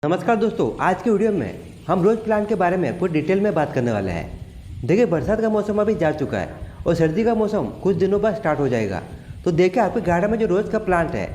नमस्कार दोस्तों, आज की वीडियो में हम रोज प्लांट के बारे में कुछ डिटेल में बात करने वाले हैं। देखिए, बरसात का मौसम अभी जा चुका है और सर्दी का मौसम कुछ दिनों बाद स्टार्ट हो जाएगा। तो देखिए, आपके गार्डन में जो रोज का प्लांट है,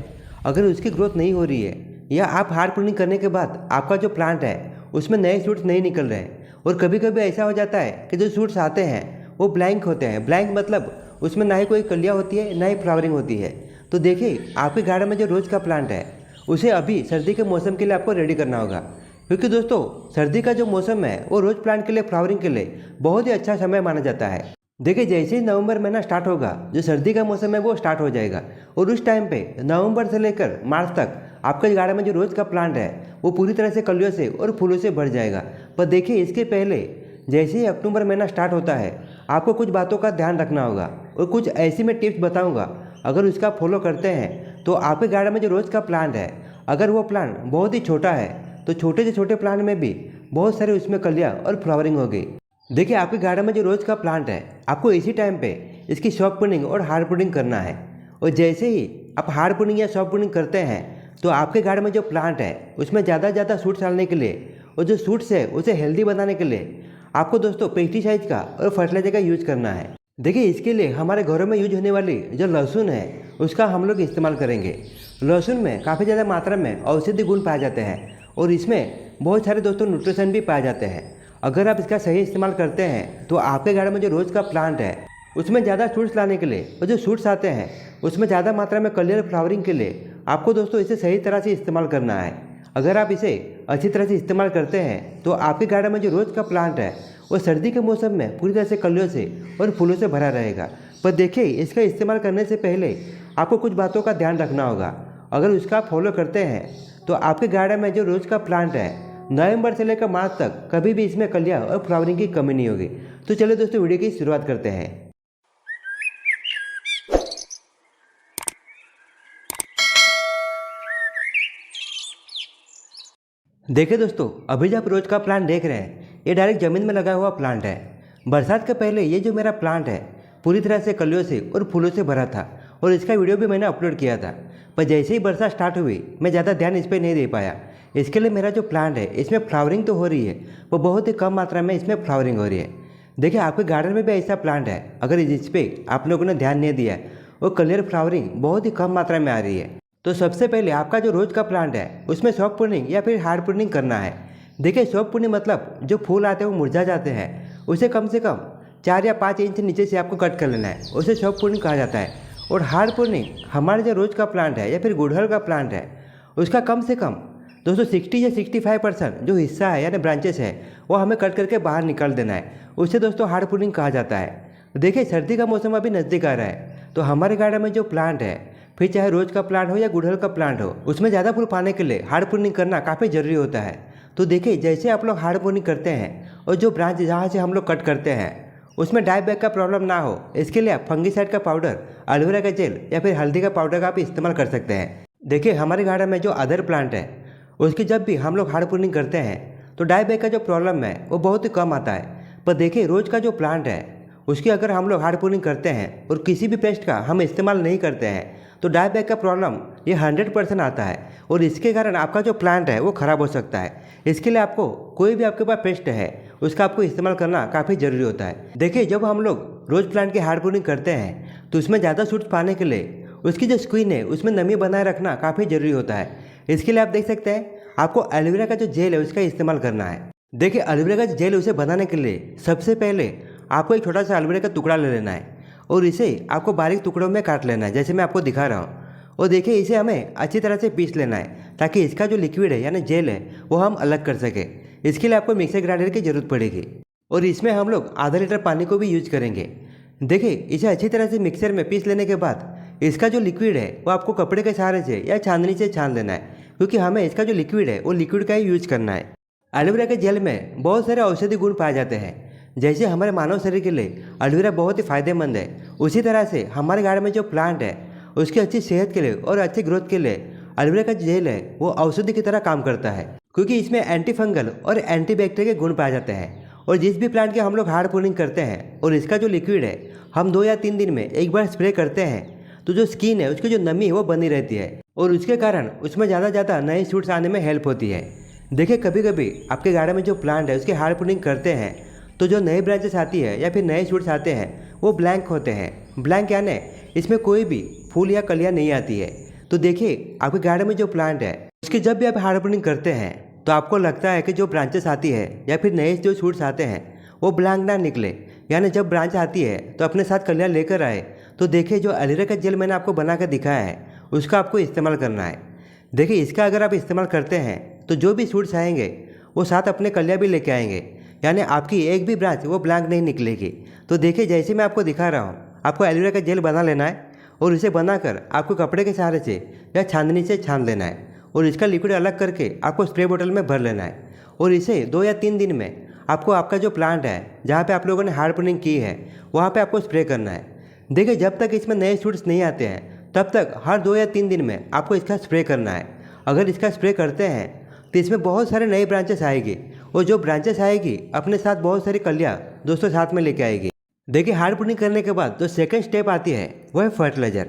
अगर उसकी ग्रोथ नहीं हो रही है या आप हार्ड प्रूनिंग करने के बाद आपका जो प्लांट है उसमें नए शूट्स नहीं निकल रहे हैं और कभी कभी ऐसा हो जाता है कि जो शूट्स आते हैं वो ब्लैंक होते हैं। ब्लैंक मतलब उसमें ना ही कोई कलियाँ होती है ना ही फ्लावरिंग होती है। तो देखिए, आपके गार्डन में जो रोज का प्लांट है उसे अभी सर्दी के मौसम के लिए आपको रेडी करना होगा, क्योंकि दोस्तों सर्दी का जो मौसम है वो रोज प्लांट के लिए फ्लावरिंग के लिए बहुत ही अच्छा समय माना जाता है। देखिए, जैसे ही नवंबर महीना स्टार्ट होगा, जो सर्दी का मौसम है वो स्टार्ट हो जाएगा और उस टाइम पे नवंबर से लेकर मार्च तक आपके गार्डन में जो रोज का प्लांट है वो पूरी तरह से कलियों से और फूलों से भर जाएगा। पर देखिए, इसके पहले जैसे ही अक्टूबर महीना स्टार्ट होता है आपको कुछ बातों का ध्यान रखना होगा और कुछ ऐसी मैं टिप्स बताऊंगा। अगर उसका फॉलो करते हैं तो आपके गार्डन में जो रोज का प्लांट है, अगर वो प्लांट बहुत ही छोटा है तो छोटे से छोटे प्लांट में भी बहुत सारे उसमें कलियाँ और फ्लावरिंग होगी। देखिए, आपके गार्डन में जो रोज का प्लांट है आपको इसी टाइम पे इसकी सॉफ्ट प्रूनिंग और हार्ड प्रूनिंग करना है। और जैसे ही आप हार्ड प्रूनिंग या सॉफ्ट प्रूनिंग करते हैं तो आपके गार्डन में जो प्लांट है उसमें ज़्यादा से ज़्यादा सूट्स डालने के लिए और जो सूट्स है उसे हेल्दी बनाने के लिए आपको दोस्तों पेस्टिसाइड का और फर्टिलाइजर का यूज करना है। देखिए, इसके लिए हमारे घरों में यूज होने वाली जो लहसुन है उसका हम लोग इस्तेमाल करेंगे। लहसुन में काफ़ी ज़्यादा मात्रा में औषधि गुण पाए जाते हैं और इसमें बहुत सारे दोस्तों न्यूट्रिशन भी पाए जाते हैं। अगर आप इसका सही इस्तेमाल करते हैं तो आपके गार्डन में जो रोज का प्लांट है उसमें ज़्यादा शूट्स लाने के लिए और जो शूट्स आते हैं उसमें ज़्यादा मात्रा में कलर फ्लावरिंग के लिए आपको दोस्तों इसे सही तरह से इस्तेमाल करना है। अगर आप इसे अच्छी तरह से इस्तेमाल करते हैं तो आपके गार्डन में जो रोज का प्लांट है वो सर्दी के मौसम में पूरी तरह से कलियों से और फूलों से भरा रहेगा। पर देखिए, इसका इस्तेमाल करने से पहले आपको कुछ बातों का ध्यान रखना होगा। अगर उसका फॉलो करते हैं तो आपके गार्डन में जो रोज का प्लांट है नवंबर से लेकर मार्च तक कभी भी इसमें कलियाँ और फ्लावरिंग की कमी नहीं होगी। तो चलिए दोस्तों, वीडियो की शुरुआत करते हैं। देखिए दोस्तों, अभी जो आप रोज का प्लांट देख रहे हैं ये डायरेक्ट ज़मीन में लगा हुआ प्लांट है। बरसात के पहले ये जो मेरा प्लांट है पूरी तरह से कलियों से और फूलों से भरा था और इसका वीडियो भी मैंने अपलोड किया था। पर जैसे ही बरसात स्टार्ट हुई मैं ज़्यादा ध्यान इस पर नहीं दे पाया। इसके लिए मेरा जो प्लांट है इसमें फ्लावरिंग तो हो रही है, वो बहुत ही कम मात्रा में इसमें फ्लावरिंग हो रही है। देखिए, आपके गार्डन में भी ऐसा प्लांट है, अगर इस पर आप लोगों ने ध्यान नहीं दिया वो कलर फ्लावरिंग बहुत ही कम मात्रा में आ रही है। तो सबसे पहले आपका जो रोज का प्लांट है उसमें सॉफ्ट प्रूनिंग या फिर हार्ड प्रूनिंग करना है। देखिए, सॉफ्ट प्रूनिंग मतलब जो फूल आते हैं वो मुरझा जाते हैं उसे कम से कम 4 या 5 इंच नीचे से आपको कट कर लेना है, उसे सॉफ्ट प्रूनिंग कहा जाता है। और हार्ड प्रूनिंग हमारे जो रोज का प्लांट है या फिर गुड़हल का प्लांट है उसका कम से कम दोस्तों 60 या 65% जो हिस्सा है यानी ब्रांचेस है वो हमें कट करके बाहर निकाल देना है, उसे दोस्तों हार्ड प्रूनिंग कहा जाता है। देखिए, सर्दी का मौसम अभी नज़दीक आ रहा है तो हमारे गार्डन में जो प्लांट है, फिर चाहे रोज का प्लांट हो या गुड़हल का प्लांट हो, उसमें ज़्यादा फूल पाने के लिए हार्ड प्रूनिंग करना काफ़ी ज़रूरी होता है। तो देखिए, जैसे आप लोग हार्ड प्रूनिंग करते हैं और जो ब्रांच जहाँ से हम लोग कट करते हैं उसमें डाई बैग का प्रॉब्लम ना हो, इसके लिए आप फंगीसाइड का पाउडर, एलोवेरा का जेल या फिर हल्दी का पाउडर का आप इस्तेमाल कर सकते हैं। देखिए, हमारे गार्डन में जो अदर प्लांट है उसकी जब भी हम लोग हार्ड प्रूनिंग करते हैं तो डाई बैग का जो प्रॉब्लम है वो बहुत ही कम आता है। पर देखिए, रोज का जो प्लांट है उसकी अगर हम लोग हार्ड प्रूनिंग करते हैं और किसी भी पेस्ट का हम इस्तेमाल नहीं करते हैं तो डाई बैग का प्रॉब्लम ये 100% आता है और इसके कारण आपका जो प्लांट है वो ख़राब हो सकता है। इसके लिए आपको कोई भी आपके पास पेस्ट है उसका आपको इस्तेमाल करना काफ़ी ज़रूरी होता है। देखिए, जब हम लोग रोज प्लांट की हार्ड प्रूनिंग करते हैं तो उसमें ज़्यादा शूट्स पाने के लिए उसकी जो स्क्रीन है उसमें नमी बनाए रखना काफ़ी ज़रूरी होता है। इसके लिए आप देख सकते हैं आपको एलोवेरा का जो जेल है उसका इस्तेमाल करना है। देखिए, एलोवेरा का जेल उसे बनाने के लिए सबसे पहले आपको एक छोटा सा एलोवेरा का टुकड़ा ले लेना है और इसे आपको बारीक टुकड़ों में काट लेना है, जैसे मैं आपको दिखा रहा हूँ। और देखिए, इसे हमें अच्छी तरह से पीस लेना है ताकि इसका जो लिक्विड है यानी जेल है वो हम अलग कर सके। इसके लिए आपको मिक्सर ग्राइंडर की ज़रूरत पड़ेगी और इसमें हम लोग आधा लीटर पानी को भी यूज करेंगे। देखिए, इसे अच्छी तरह से मिक्सर में पीस लेने के बाद इसका जो लिक्विड है वो आपको कपड़े के सहारे से या छाननी से छान लेना है, क्योंकि हमें इसका जो लिक्विड है वो लिक्विड का ही यूज करना है। एलोवेरा के जेल में बहुत सारे औषधि गुण पाए जाते हैं। जैसे हमारे मानव शरीर के लिए एलोवेरा बहुत ही फायदेमंद है, उसी तरह से हमारे गार्डन में जो प्लांट है उसकी अच्छी सेहत के लिए और अच्छी ग्रोथ के लिए एलोवेरा का जेल है वो औषधि की तरह काम करता है, क्योंकि इसमें एंटी फंगल और एंटी बैक्टीरिया के गुण पाए जाते हैं। और जिस भी प्लांट के हम लोग हार्ड प्रूनिंग करते हैं और इसका जो लिक्विड है हम 2 या 3 दिन में एक बार स्प्रे करते हैं तो जो स्किन है उसकी जो नमी है वो बनी रहती है और उसके कारण उसमें ज़्यादा नए शूट्स आने में हेल्प होती है। देखिए कभी कभी आपके गार्डन में जो प्लांट है उसकी हार्ड प्रूनिंग करते हैं तो जो नए ब्रांचेस आती है या फिर नए शूट्स आते हैं वो ब्लैंक होते हैं। ब्लैंक यानी इसमें कोई भी फूल या कलियाँ नहीं आती है। तो देखिए आपके गार्डन में जो प्लांट है उसकी जब भी आप हार्ड प्रूनिंग करते हैं तो आपको लगता है कि जो ब्रांचेस आती है या फिर नए जो शूट्स आते हैं वो ब्लैंक ना निकले, यानी जब ब्रांच आती है तो अपने साथ कलियाँ लेकर आए। तो देखिए जो एलोवेरा का जेल मैंने आपको बना कर दिखाया है उसका आपको इस्तेमाल करना है। देखिए इसका अगर आप इस्तेमाल करते हैं तो जो भी शूट्स आएंगे वो साथ अपने कलियाँ भी लेके आएंगे, यानी आपकी एक भी ब्रांच वो ब्लैंक नहीं निकलेगी। तो देखिए जैसे मैं आपको दिखा रहा हूँ आपको एलोवेरा का जेल बना लेना है और इसे बनाकर आपको कपड़े के सहारे से या छाननी से छान लेना है और इसका लिक्विड अलग करके आपको स्प्रे बोतल में भर लेना है और इसे 2 या 3 दिन में आपको आपका जो प्लांट है जहाँ पे आप लोगों ने हार्ड प्रूनिंग की है वहाँ पे आपको स्प्रे करना है। देखिए जब तक इसमें नए शूट्स नहीं आते हैं तब तक हर 2 या 3 दिन में आपको इसका स्प्रे करना है। अगर इसका स्प्रे करते हैं तो इसमें बहुत सारे नए ब्रांचेस आएगी और जो ब्रांचेस आएगी अपने साथ बहुत सारी कलियाँ दोस्तों साथ में लेके आएगी। देखिए हार्ड प्रूनिंग करने के बाद जो सेकंड स्टेप आती है वो है फर्टिलाइजर,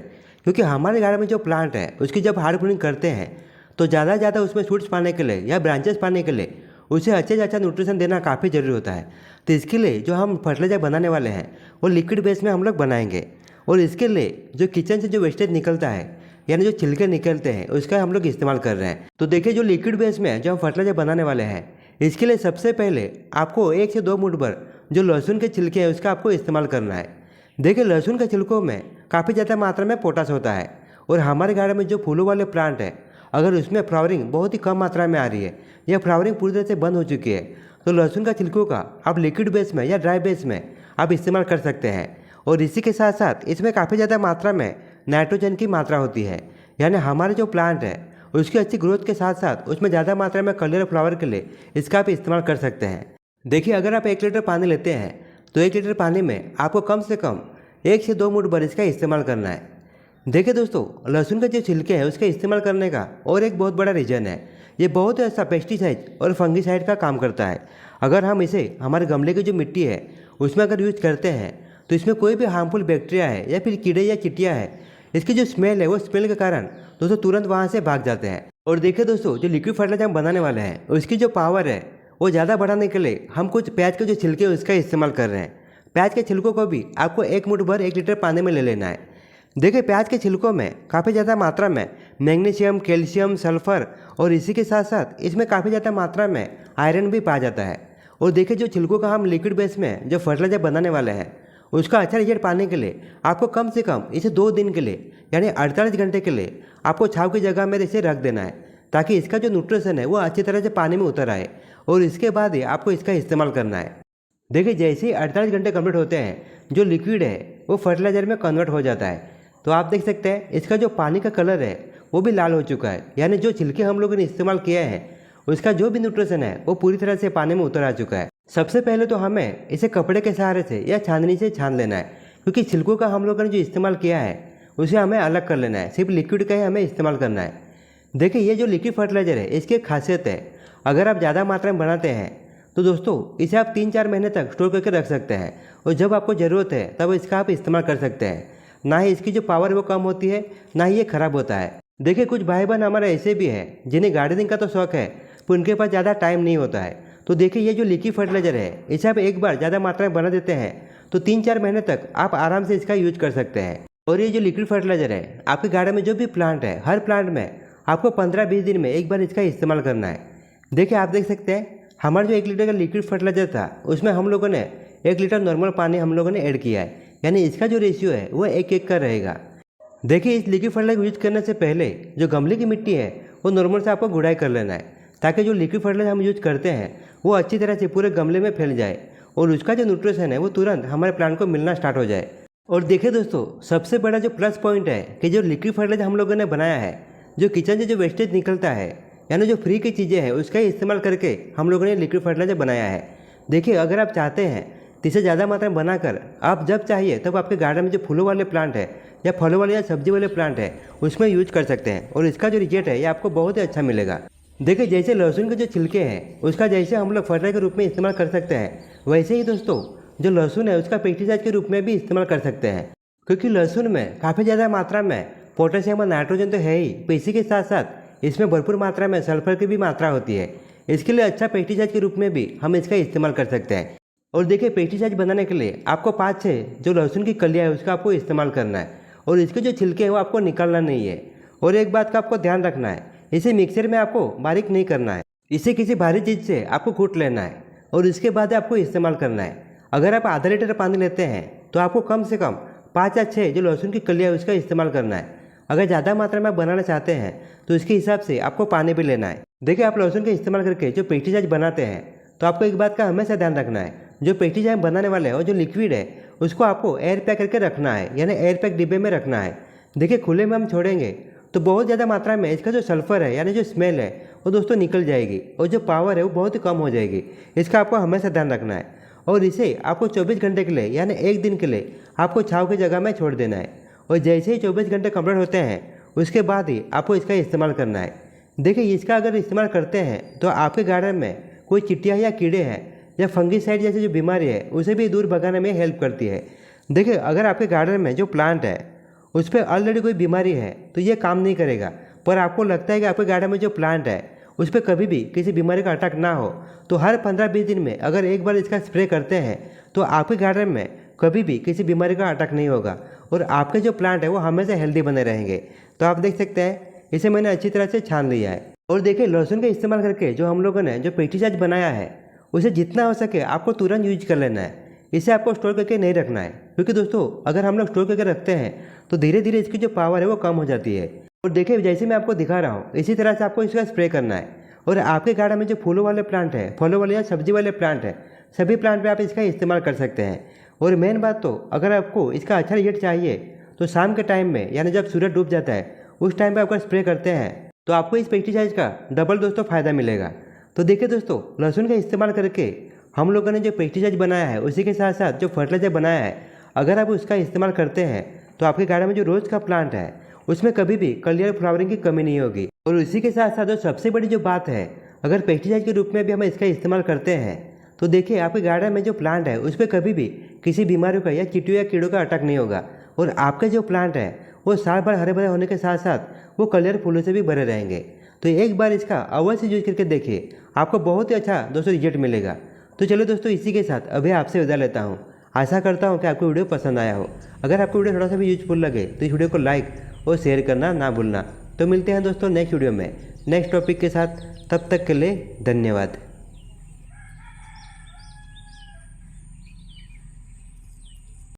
क्योंकि हमारे गार्डन में जो प्लांट है उसकी जब हार्ड प्रूनिंग करते हैं तो ज़्यादा से ज़्यादा उसमें शूट्स पाने के लिए या ब्रांचेस पाने के लिए उसे अच्छे से अच्छा न्यूट्रिशन देना काफ़ी ज़रूरी होता है। तो इसके लिए जो हम फर्टिलाइजर बनाने वाले हैं वो लिक्विड बेस में हम लोग बनाएंगे और इसके लिए जो किचन से जो वेस्टेज निकलता है यानी जो छिलके निकलते हैं उसका हम लोग इस्तेमाल कर रहे हैं। तो देखिए जो लिक्विड बेस में जो हम फर्टिलाइजर बनाने वाले हैं इसके लिए सबसे पहले आपको 1 से 2 मुट्ठी भर जो लहसुन के छिलके हैं उसका आपको इस्तेमाल करना है। देखिए लहसुन के छिलकों में काफ़ी ज़्यादा मात्रा में पोटास होता है और हमारे गार्डन में जो फूलों वाले प्लांट है अगर उसमें फ्लावरिंग बहुत ही कम मात्रा में आ रही है या फ्लावरिंग पूरी तरह से बंद हो चुकी है तो लहसुन का छिलकों का आप लिक्विड बेस में या ड्राई बेस में आप इस्तेमाल कर सकते हैं। और इसी के साथ साथ इसमें काफ़ी ज़्यादा मात्रा में नाइट्रोजन की मात्रा होती है, यानी हमारे जो प्लांट है उसकी अच्छी ग्रोथ के साथ साथ उसमें ज़्यादा मात्रा में कलर फ्लावर के लिए इसका आप इस्तेमाल कर सकते हैं। देखिए अगर आप 1 लीटर पानी लेते हैं तो 1 लीटर पानी में आपको कम से कम 1 से 2 मुट्ठी भर इसका इस्तेमाल करना है। देखिए दोस्तों लहसुन के जो छिलके हैं उसका इस्तेमाल करने का और एक बहुत बड़ा रीज़न है, ये बहुत अच्छा पेस्टिसाइड और फंगिसाइड का काम करता है। अगर हम इसे हमारे गमले की जो मिट्टी है उसमें अगर यूज करते हैं तो इसमें कोई भी हार्मफुल बैक्टीरिया है या फिर कीड़े या चिट्टियाँ है इसकी जो स्मेल है वो स्मेल के कारण दोस्तों तुरंत वहाँ से भाग जाते हैं। और देखिए दोस्तों जो लिक्विड फर्टिलाइजर हम बनाने वाले हैं उसकी जो पावर है वो ज़्यादा बढ़ाने के लिए हम कुछ प्याज के जो छिलके हैं उसका इस्तेमाल कर रहे हैं। प्याज के छिलकों को भी आपको 1 मुट्ठी भर 1 लीटर पानी में ले लेना है। देखिए प्याज के छिलकों में काफ़ी ज़्यादा मात्रा में मैग्नीशियम, कैल्शियम, सल्फर और इसी के साथ साथ इसमें काफ़ी ज़्यादा मात्रा में आयरन भी पाया जाता है। और देखिए जो छिलकों का हम लिक्विड बेस में जो फर्टिलाइजर बनाने वाले हैं उसका अच्छा रिजल्ट पाने के लिए आपको कम से कम इसे 2 दिन के लिए यानी 48 घंटे के लिए आपको छाँव की जगह में इसे रख देना है ताकि इसका जो न्यूट्रिशन है वो अच्छी तरह से पानी में उतर आए और इसके बाद ही आपको इसका इस्तेमाल करना है। देखिए जैसे ही 48 घंटे कंप्लीट होते हैं जो लिक्विड है वो फर्टिलाइजर में कन्वर्ट हो जाता है। तो आप देख सकते हैं इसका जो पानी का कलर है वो भी लाल हो चुका है, यानी जो छिलके हम लोगों ने इस्तेमाल किया है उसका जो भी न्यूट्रिशन है वो पूरी तरह से पानी में उतर आ चुका है। सबसे पहले तो हमें इसे कपड़े के सहारे से या छाननी से छान लेना है, क्योंकि छिलकों का हम लोगों ने जो इस्तेमाल किया है उसे हमें अलग कर लेना है, सिर्फ लिक्विड का ही हमें इस्तेमाल करना है। देखिए ये जो लिक्विड फर्टिलाइजर है इसकी एक खासियत है, अगर आप ज़्यादा मात्रा में बनाते हैं तो दोस्तों इसे आप 3-4 महीने तक स्टोर करके रख सकते हैं और जब आपको ज़रूरत है तब इसका आप इस्तेमाल कर सकते हैं। ना ही इसकी जो पावर है वो कम होती है ना ही ये ख़राब होता है। देखिए कुछ भाई बहन हमारे ऐसे भी हैं जिन्हें गार्डनिंग का तो शौक है पर उनके पास ज़्यादा टाइम नहीं होता है। तो देखिए ये जो लिक्विड फर्टिलाइजर है इसे आप एक बार ज़्यादा मात्रा में बना देते हैं तो 3-4 महीने तक आप आराम से इसका यूज कर सकते हैं। और ये जो लिक्विड फर्टिलाइजर है आपके गार्डन में जो भी प्लांट है हर प्लांट में आपको 15-20 दिन में एक बार इसका इस्तेमाल करना है। देखिए आप देख सकते हैं हमारा जो 1 लीटर का लिक्विड फर्टिलाइजर था उसमें हम लोगों ने 1 लीटर नॉर्मल पानी हम लोगों ने ऐड किया है, यानी इसका जो रेशियो है वो 1:1 का रहेगा। देखिए इस लिक्विड फर्टिलाइजर यूज करने से पहले जो गमले की मिट्टी है वो नॉर्मल से आपको गुड़ाई कर लेना है ताकि जो लिक्विड फर्टिलाइजर हम यूज करते हैं वो अच्छी तरह से पूरे गमले में फैल जाए और उसका जो न्यूट्रिशन है वो तुरंत हमारे प्लांट को मिलना स्टार्ट हो जाए। और देखिए दोस्तों सबसे बड़ा जो प्लस पॉइंट है कि जो लिक्विड फर्टिलाइजर हम लोगों ने बनाया है जो किचन से जो वेस्टेज निकलता है यानी जो फ्री की चीज़ें हैं उसका ही इस्तेमाल करके हम लोगों ने लिक्विड फर्टिलाइजर बनाया है। देखिए अगर आप चाहते हैं तो इसे ज़्यादा मात्रा में बनाकर आप जब चाहिए तब आपके गार्डन में जो फूलों वाले प्लांट है या फलों वाले या सब्जी वाले प्लांट है उसमें यूज कर सकते हैं और इसका जो रिजल्ट है ये आपको बहुत ही अच्छा मिलेगा। देखिए जैसे लहसुन के जो छिलके हैं उसका जैसे हम लोग फर्टिलाइजर के रूप में इस्तेमाल कर सकते हैं वैसे ही दोस्तों जो लहसुन है उसका पेस्टिसाइड के रूप में भी इस्तेमाल कर सकते हैं, क्योंकि लहसुन में काफ़ी ज़्यादा मात्रा में पोटेशियम और नाइट्रोजन तो है ही, इसी के साथ साथ इसमें भरपूर मात्रा में सल्फर की भी मात्रा होती है। इसके लिए अच्छा पेस्टिसाइड के रूप में भी हम इसका इस्तेमाल कर सकते हैं। और देखिए पेस्टिसाइड बनाने के लिए आपको 5-6 जो लहसुन की कलियाँ है उसका आपको इस्तेमाल करना है और इसके जो छिलके हैं वो आपको निकालना नहीं है। और एक बात का आपको ध्यान रखना है, इसे मिक्सर में आपको बारीक नहीं करना है, इसे किसी भारी चीज़ से आपको कूट लेना है और इसके बाद आपको इस्तेमाल करना है। अगर आप आधा लीटर पानी लेते हैं तो आपको कम से कम 5 या 6 जो लहसुन की कलियाँ है उसका इस्तेमाल करना है। अगर ज़्यादा मात्रा में आप बनाना चाहते हैं तो इसके हिसाब से आपको पानी भी लेना है। देखिए आप लहसुन का इस्तेमाल करके जो पेस्टिसाइड बनाते हैं तो आपको एक बात का हमेशा ध्यान रखना है, जो पेस्टिसाइड बनाने वाले हैं और जो लिक्विड है उसको आपको एयर पैक करके रखना है, यानी एयर पैक डिब्बे में रखना है। देखिए खुले में हम छोड़ेंगे तो बहुत ज़्यादा मात्रा में इसका जो सल्फर है यानी जो स्मेल है वो दोस्तों निकल जाएगी और जो पावर है वो बहुत ही कम हो जाएगी। इसका आपको हमेशा ध्यान रखना है और इसे आपको 24 घंटे के लिए यानी एक दिन के लिए आपको छाँव की जगह में छोड़ देना है। और जैसे ही 24 घंटे कंप्लीट होते हैं उसके बाद ही आपको इसका इस्तेमाल करना है। देखिए इसका अगर इस्तेमाल करते हैं तो आपके गार्डन में कोई चिट्टियाँ या कीड़े हैं या फंगीसाइड जैसी जो बीमारी है उसे भी दूर भगाने में हेल्प करती है। देखिए अगर आपके गार्डन में जो प्लांट है उस पर ऑलरेडी कोई बीमारी है तो ये काम नहीं करेगा, पर आपको लगता है कि आपके गार्डन में जो प्लांट है उस पर कभी भी किसी बीमारी का अटैक ना हो तो हर 15-20 दिन में अगर एक बार इसका स्प्रे करते हैं तो आपके गार्डन में कभी भी किसी बीमारी का अटैक नहीं होगा और आपके जो प्लांट है वो हमेशा हेल्दी बने रहेंगे। तो आप देख सकते हैं इसे मैंने अच्छी तरह से छान लिया है। और देखिए लहसुन का इस्तेमाल करके जो हम लोगों ने जो पेस्टिसाइड बनाया है उसे जितना हो सके आपको तुरंत यूज कर लेना है, इसे आपको स्टोर करके नहीं रखना है, क्योंकि दोस्तों अगर हम लोग स्टोर करके रखते हैं तो धीरे धीरे इसकी जो पावर है वो कम हो जाती है। और देखिए जैसे मैं आपको दिखा रहा हूँ इसी तरह से आपको इसका स्प्रे करना है। और आपके गार्डन में जो फूलों वाले प्लांट है, फलों वाले या सब्जी वाले प्लांट है, सभी प्लांट पे आप इसका इस्तेमाल कर सकते हैं। और मेन बात तो अगर आपको इसका अच्छा रिजल्ट चाहिए तो शाम के टाइम में यानी जब सूरज डूब जाता है उस टाइम पे आपका स्प्रे करते हैं तो आपको इस पेस्टिसाइड का डबल दोस्तों फ़ायदा मिलेगा। तो देखिए दोस्तों लहसुन का इस्तेमाल करके हम लोगों ने जो पेस्टिसाइड बनाया है उसी के साथ साथ जो फर्टिलाइजर बनाया है अगर आप उसका इस्तेमाल करते हैं तो आपके गार्डन में जो रोज़ का प्लांट है उसमें कभी भी कलियर फ्लावरिंग की कमी नहीं होगी। और इसी के साथ साथ जो सबसे बड़ी जो बात है, अगर पेस्टिसाइड के रूप में भी हम इसका इस्तेमाल करते हैं तो देखिए आपके गार्डन में जो प्लांट है उस पर कभी भी किसी बीमारियों का या चींटियों या कीड़ों का अटैक नहीं होगा और आपके जो प्लांट है वो साल भर हरे भरे होने के साथ साथ वो कलर फूलों से भी भरे रहेंगे। तो एक बार इसका अवश्य यूज करके देखिए, आपको बहुत ही अच्छा दोस्तों रिजल्ट मिलेगा। तो चलो दोस्तों इसी के साथ अभी आपसे विदा लेता हूँ। आशा करता हूँ कि आपको वीडियो पसंद आया हो। अगर आपको वीडियो थोड़ा सा भी यूजफुल लगे तो इस वीडियो को लाइक और शेयर करना ना भूलना। तो मिलते हैं दोस्तों नेक्स्ट वीडियो में नेक्स्ट टॉपिक के साथ, तब तक के लिए धन्यवाद।